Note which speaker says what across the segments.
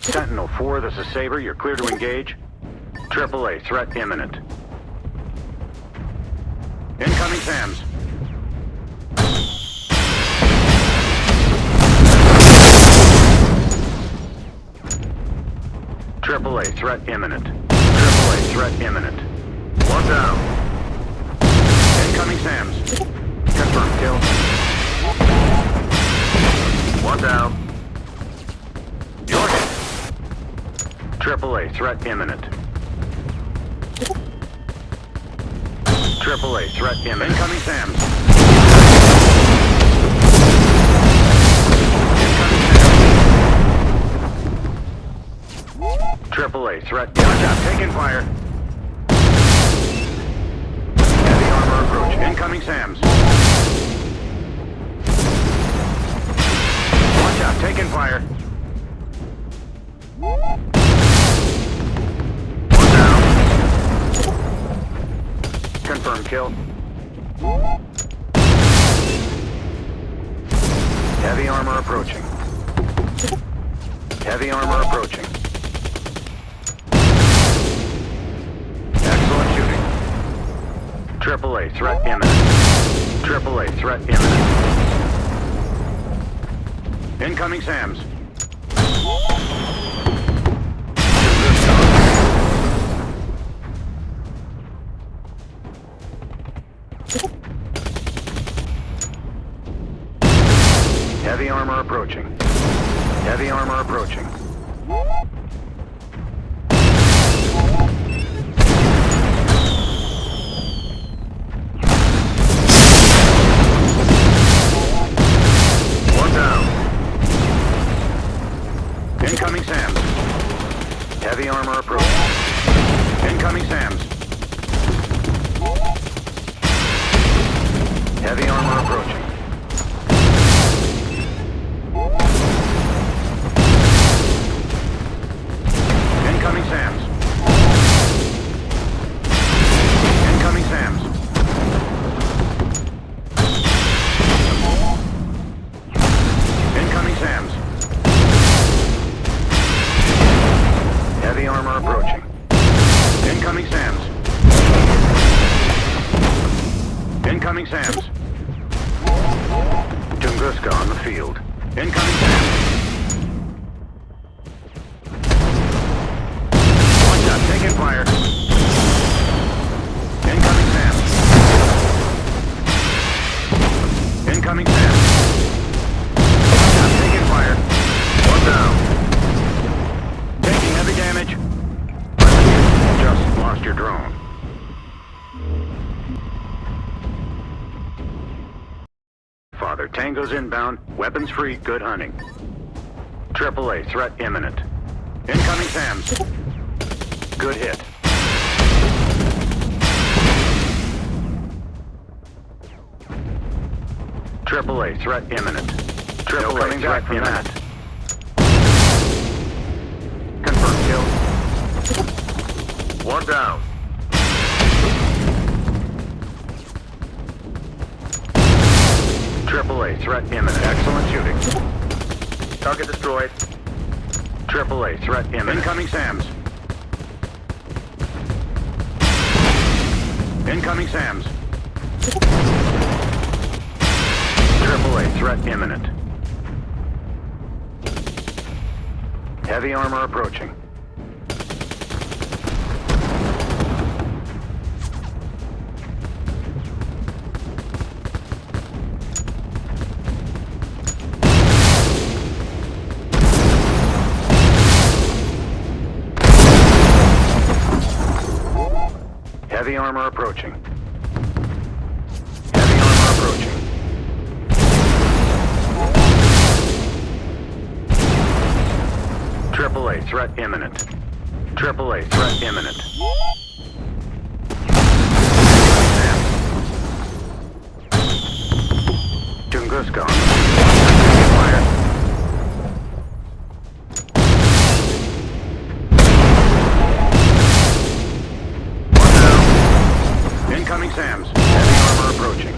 Speaker 1: Sentinel-4, this is Saber. You're clear to engage. AAA, threat imminent. Incoming SAMs. AAA, threat imminent. AAA, threat imminent. One down. Incoming SAMs. Confirm kill. One down. You're hit. AAA, threat imminent. AAA, threat imminent. Incoming SAMs. Incoming SAMs. AAA, threat. Watch out, taking fire. Heavy armor approach. Incoming SAMs. Watch out, taking fire. One down. Confirm kill. Heavy armor approaching. Heavy armor approaching. Excellent shooting. AAA, threat imminent. AAA, threat imminent. Incoming SAMs. Heavy armor approaching. Heavy armor approaching. One down. Incoming SAMs. Heavy armor approaching. Incoming SAMs. Heavy armor approaching. Incoming SAMs. Incoming SAMs. Incoming SAMs. Heavy armor approaching. Incoming SAMs. Incoming SAMs. Tunguska on the field. Incoming SAMs. Watch out, taking fire. Incoming SAMs. Incoming SAMs. Watch out, taking fire. One down. Taking heavy damage. Just lost your drone. Father, Tango's inbound. Weapons free. Good hunting. AAA, threat imminent. Incoming SAMs. Good hit. AAA, threat imminent. AAA, threat imminent. Confirm kill. One down. AAA, threat imminent. Excellent shooting. Target destroyed. AAA, threat imminent. Incoming SAMs. Incoming SAMs. AAA, threat imminent. Heavy armor approaching. Heavy armor approaching. Heavy armor approaching. AAA, threat imminent. AAA, threat imminent. Tunguska on the fire. Incoming SAMs. Heavy armor approaching.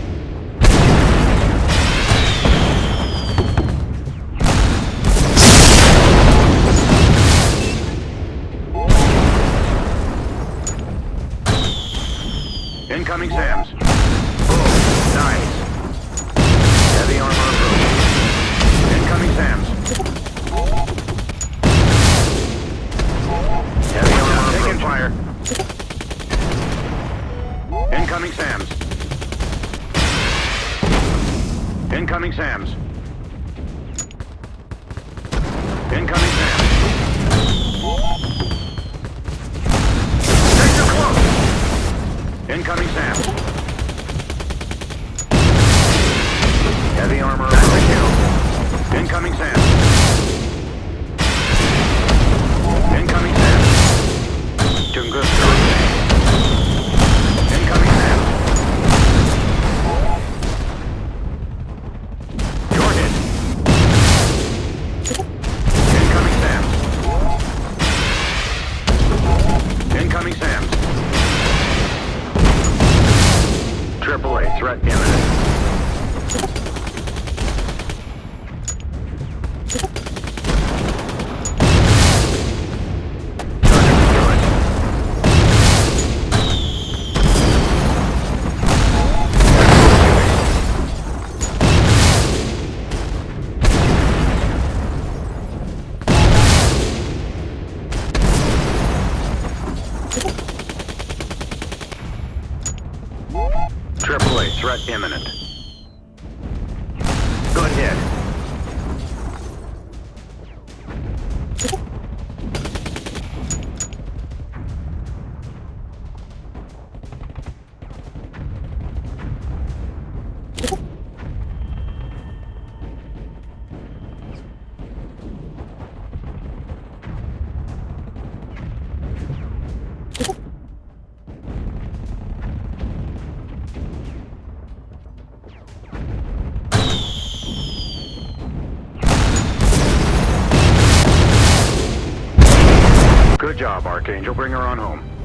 Speaker 1: Incoming SAMs. Incoming SAMs. Take your close. Incoming SAMs. Heavy armor overkill. Incoming SAMs. Incoming SAMs. Tunguska. Incoming SAMs. You're hit. Incoming SAMs. Incoming SAMs. AAA threat imminent. AAA threat imminent. Good hit. Good job, Archangel. Bring her on home.